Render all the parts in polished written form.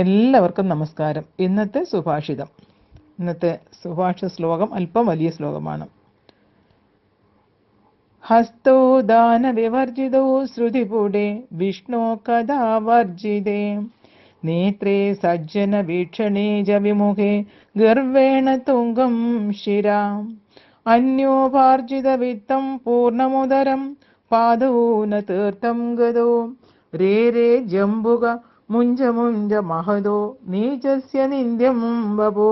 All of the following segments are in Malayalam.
എല്ലാവർക്കും നമസ്കാരം. ഇന്നത്തെ സുഭാഷിത ശ്ലോകം അല്പം വലിയ ശ്ലോകമാണ്. ഹസ്തോ ദാന വിവർജിതോ ശ്രുതിപുടേ വിഷ്ണോ കഥാ വർജിതേ നേത്രേ സജ്ജന വീക്ഷണേ ജ വിമുഖേ ഗർവേണ തുംഗം ശിരാ അന്യോപാർജിത വിത്തം പൂർണ്ണമുദരം പാദൂന തീർത്ഥം ഗതോ രേ ജംബുക മുഞ്ച മുഞ്ച മഹദോ നീചസ്യ നിന്ദ്യം വപോ.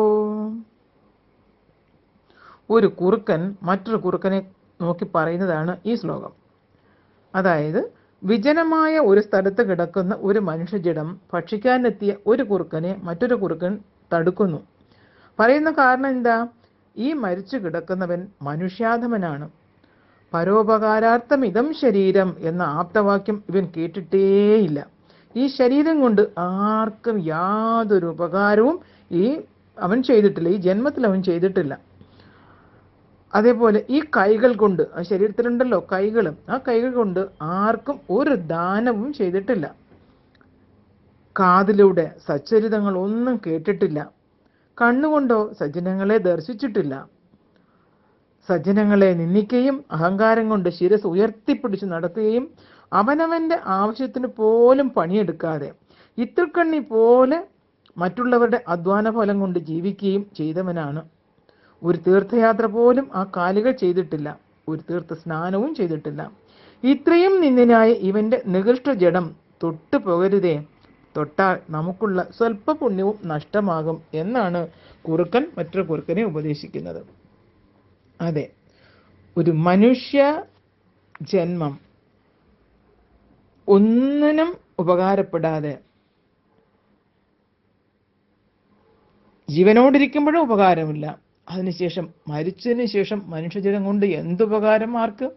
ഒരു കുറുക്കൻ മറ്റൊരു കുറുക്കനെ നോക്കി പറയുന്നതാണ് ഈ ശ്ലോകം. അതായത്, വിജനമായ ഒരു സ്ഥലത്ത് കിടക്കുന്ന ഒരു മനുഷ്യജഡം ഭക്ഷിക്കാനെത്തിയ ഒരു കുറുക്കനെ മറ്റൊരു കുറുക്കൻ തടുക്കുന്നു. പറയുന്ന കാരണം എന്താ? ഈ മരിച്ചു കിടക്കുന്നവൻ മനുഷ്യാധമനാണ്. പരോപകാരാർത്ഥം ഇതം ശരീരം എന്ന ആപ്തവാക്യം ഇവൻ കേട്ടിട്ടേയില്ല. ഈ ശരീരം കൊണ്ട് ആർക്കും യാതൊരു ഉപകാരവും അവൻ ചെയ്തിട്ടില്ല, ഈ ജന്മത്തിൽ അവൻ ചെയ്തിട്ടില്ല. അതേപോലെ ഈ കൈകൾ കൊണ്ട്, ആ ശരീരത്തിലുണ്ടല്ലോ കൈകൾ, ആ കൈകൾ കൊണ്ട് ആർക്കും ഒരു ദാനവും ചെയ്തിട്ടില്ല. കാതിലൂടെ സച്ചരിതങ്ങൾ ഒന്നും കേട്ടിട്ടില്ല. കണ്ണുകൊണ്ടോ സജ്ജനങ്ങളെ ദർശിച്ചിട്ടില്ല. സജ്ജനങ്ങളെ നിന്ദിക്കുകയും അഹങ്കാരം കൊണ്ട് ശിരസ് ഉയർത്തിപ്പിടിച്ച് നടത്തുകയും അവനവന്റെ ആവശ്യത്തിന് പോലും പണിയെടുക്കാതെ ഇത്തിൽക്കണ്ണി പോലെ മറ്റുള്ളവരുടെ അധ്വാന ഫലം കൊണ്ട് ജീവിക്കുകയും ചെയ്തവനാണ്. ഒരു തീർത്ഥയാത്ര പോലും ആ കാലുകൾ ചെയ്തിട്ടില്ല, ഒരു തീർത്ഥ സ്നാനവും ചെയ്തിട്ടില്ല. ഇത്രയും നിന്ദിനായ ഇവന്റെ നികൃഷ്ട ജഡം തൊട്ടു പോകരുതേ, തൊട്ടാൽ നമുക്കുള്ള സ്വല്പ പുണ്യവും നഷ്ടമാകും എന്നാണ് കുറുക്കൻ മറ്റൊരു കുറുക്കനെ ഉപദേശിക്കുന്നത്. അതെ, ഒരു മനുഷ്യ ജന്മം ഒന്നിനും ഉപകാരപ്പെടാതെ, ജീവനോടിരിക്കുമ്പോഴും ഉപകാരമില്ല, അതിനുശേഷം മരിച്ചതിന് ശേഷം മനുഷ്യജനം കൊണ്ട് എന്തുപകാരം ആർക്ക്?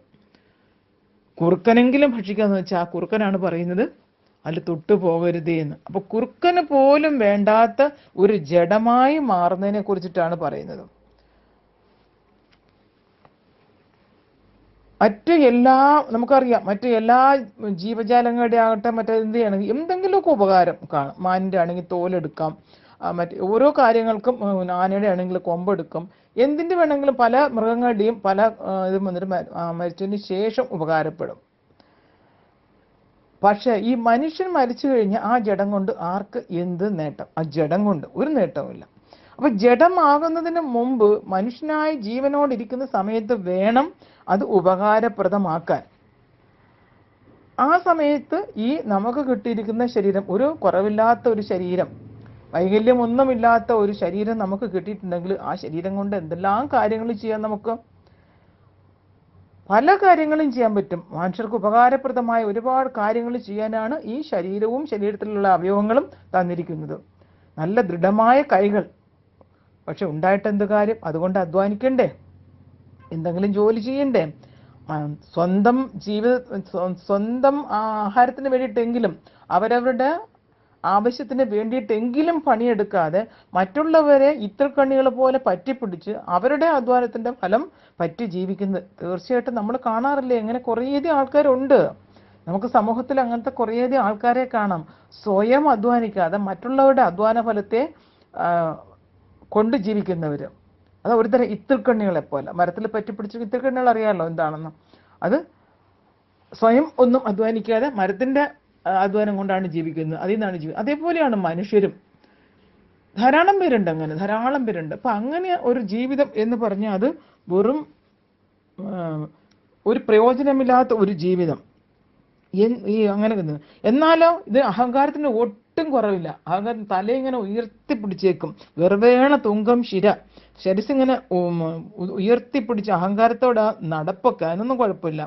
കുറുക്കനെങ്കിലും ഭക്ഷിക്കാന്ന് വെച്ചാൽ ആ കുറുക്കനാണ് പറയുന്നത് അതിൽ തൊട്ടു പോകരുതേ എന്ന്. അപ്പൊ കുറുക്കന് പോലും വേണ്ടാത്ത ഒരു ജഡമായി മാറുന്നതിനെ കുറിച്ചിട്ടാണ് പറയുന്നത്. നമുക്കറിയാം, മറ്റു എല്ലാ ജീവജാലങ്ങളുടെ ആകട്ടെ മറ്റെന്തെയാണെങ്കിൽ എന്തെങ്കിലുമൊക്കെ ഉപകാരം കാണും. മാനിന്റെ ആണെങ്കിൽ തോലെടുക്കാം, ഓരോ കാര്യങ്ങൾക്കും ആനയുടെ ആണെങ്കിൽ കൊമ്പെടുക്കും, എന്തിന്റെ വേണമെങ്കിലും പല മൃഗങ്ങളുടെയും പല ഇതും വന്നിട്ട് മരിച്ചതിന് ശേഷം ഉപകാരപ്പെടും. പക്ഷെ ഈ മനുഷ്യൻ മരിച്ചു കഴിഞ്ഞ് ആ ജഡം കൊണ്ട് ആർക്ക് എന്ത് നേട്ടം? ആ ജഡം കൊണ്ട് ഒരു നേട്ടവുമില്ല. അപ്പൊ ജഡമാകുന്നതിന് മുമ്പ് മനുഷ്യനായി ജീവനോടിരിക്കുന്ന സമയത്ത് വേണം അത് ഉപകാരപ്രദമാക്കാൻ. ആ സമയത്ത് ഈ നമുക്ക് കിട്ടിയിരിക്കുന്ന ശരീരം, ഒരു കുറവില്ലാത്ത ഒരു ശരീരം, വൈകല്യമൊന്നുമില്ലാത്ത ഒരു ശരീരം നമുക്ക് കിട്ടിയിട്ടുണ്ടെങ്കിൽ ആ ശരീരം കൊണ്ട് എന്തെല്ലാം കാര്യങ്ങൾ ചെയ്യാൻ, നമുക്ക് പല കാര്യങ്ങളും ചെയ്യാൻ പറ്റും. മനുഷ്യർക്ക് ഉപകാരപ്രദമായ ഒരുപാട് കാര്യങ്ങൾ ചെയ്യാനാണ് ഈ ശരീരവും ശരീരത്തിലുള്ള അവയവങ്ങളും തന്നിരിക്കുന്നത്. നല്ല ദൃഢമായ കൈകൾ, പക്ഷെ ഉണ്ടായിട്ട് എന്ത് കാര്യം? അതുകൊണ്ട് അധ്വാനിക്കണ്ടേ, എന്തെങ്കിലും ജോലി ചെയ്യണ്ടേ, സ്വന്തം ആഹാരത്തിന് വേണ്ടിയിട്ടെങ്കിലും അവരവരുടെ ആവശ്യത്തിന് വേണ്ടിയിട്ടെങ്കിലും പണിയെടുക്കാതെ മറ്റുള്ളവരെ ഇത്തിൽക്കണ്ണികൾ പോലെ പറ്റിപ്പിടിച്ച് അവരുടെ അധ്വാനത്തിന്റെ ഫലം പറ്റി ജീവിക്കുന്നത് തീർച്ചയായിട്ടും നമ്മൾ കാണാറില്ലേ? അങ്ങനെ കുറേയധികം ആൾക്കാരുണ്ട്. നമുക്ക് സമൂഹത്തിൽ അങ്ങനത്തെ കുറേയധികം ആൾക്കാരെ കാണാം. സ്വയം അധ്വാനിക്കാതെ മറ്റുള്ളവരുടെ അധ്വാന ഫലത്തെ കൊണ്ട് ജീവിക്കുന്നവര്. അത് ഒരുതരം ഇത്തിൽക്കണ്ണികളെ പോലെ, മരത്തിൽ പറ്റിപ്പിടിച്ച് ഇത്തിൽക്കണ്ണികൾ അറിയാമല്ലോ എന്താണെന്ന്. അത് സ്വയം ഒന്നും അധ്വാനിക്കാതെ മരത്തിന്റെ അധ്വാനം കൊണ്ടാണ് ജീവിക്കുന്നത്, അതിൽ നിന്നാണ് അതേപോലെയാണ് മനുഷ്യരും. ധാരാളം പേരുണ്ട് അങ്ങനെ, ധാരാളം പേരുണ്ട്. അപ്പൊ അങ്ങനെ ഒരു ജീവിതം എന്ന് പറഞ്ഞാൽ അത് വെറും ഒരു പ്രയോജനമില്ലാത്ത ഒരു ജീവിതം. അങ്ങനെ എന്നാലോ ഇത് അഹങ്കാരത്തിന് ഒട്ടും കുറവില്ല. അഹങ്കാരം തലയിങ്ങനെ ഉയർത്തിപ്പിടിച്ചേക്കും. ഗർവേണ തുങ്കം ശിര, ശരിസിങ്ങനെ ഉയർത്തിപ്പിടിച്ച് അഹങ്കാരത്തോടെ നടപ്പൊക്കെ, അതിനൊന്നും കുഴപ്പമില്ല.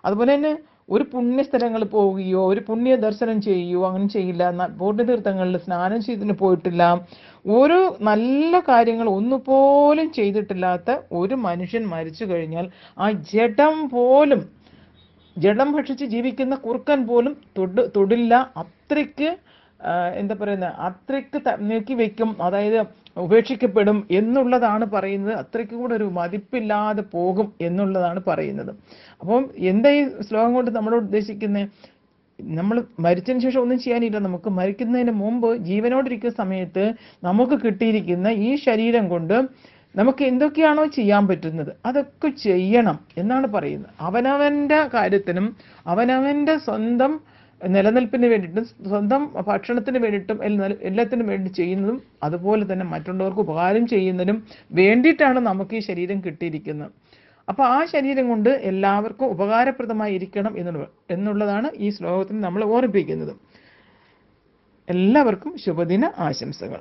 അതുപോലെ തന്നെ ഒരു പുണ്യസ്ഥലങ്ങളിൽ പോവുകയോ ഒരു പുണ്യ ദർശനം ചെയ്യുകയോ അങ്ങനെ ചെയ്യില്ല. പുണ്യതീർത്ഥങ്ങളിൽ സ്നാനം ചെയ്തിന് പോയിട്ടില്ല. ഒരു നല്ല കാര്യങ്ങൾ ഒന്നുപോലും ചെയ്തിട്ടില്ലാത്ത ഒരു മനുഷ്യൻ മരിച്ചു കഴിഞ്ഞാൽ ആ ജഡം ഭക്ഷിച്ച് ജീവിക്കുന്ന കുറുക്കൻ പോലും തൊടില്ല. അത്രയ്ക്ക് അത്രയ്ക്ക് നീക്കി വെക്കും, അതായത് ഉപേക്ഷിക്കപ്പെടും എന്നുള്ളതാണ് പറയുന്നത്. അത്രയ്ക്ക് കൂടെ ഒരു മതിപ്പില്ലാതെ പോകും എന്നുള്ളതാണ് പറയുന്നത്. അപ്പം എന്താ ഈ ശ്ലോകം കൊണ്ട് നമ്മളോട് ഉദ്ദേശിക്കുന്നത്? നമ്മൾ മരിച്ചതിന് ശേഷം ഒന്നും ചെയ്യാനില്ല. നമുക്ക് മരിക്കുന്നതിന് മുമ്പ് ജീവനോടിരിക്കുന്ന സമയത്ത് നമുക്ക് കിട്ടിയിരിക്കുന്ന ഈ ശരീരം കൊണ്ട് നമുക്ക് എന്തൊക്കെയാണോ ചെയ്യാൻ പറ്റുന്നത് അതൊക്കെ ചെയ്യണം എന്നാണ് പറയുന്നത്. അവനവന്റെ കാര്യത്തിനും അവനവന്റെ സ്വന്തം നിലനിൽപ്പിന് വേണ്ടിയിട്ടും സ്വന്തം ഭക്ഷണത്തിന് വേണ്ടിയിട്ടും എല്ലാത്തിനും വേണ്ടി ചെയ്യുന്നതും അതുപോലെ തന്നെ മറ്റുള്ളവർക്ക് ഉപകാരം ചെയ്യുന്നതിനും വേണ്ടിയിട്ടാണ് നമുക്ക് ഈ ശരീരം കിട്ടിയിരിക്കുന്നത്. അപ്പോൾ ആ ശരീരം കൊണ്ട് എല്ലാവർക്കും ഉപകാരപ്രദമായി ഇരിക്കണം എന്നുള്ളതാണ് ഈ ശ്ലോകത്തിൽ നമ്മൾ ഓർമ്മിപ്പിക്കുന്നത്. എല്ലാവർക്കും ശുഭദിന ആശംസകൾ.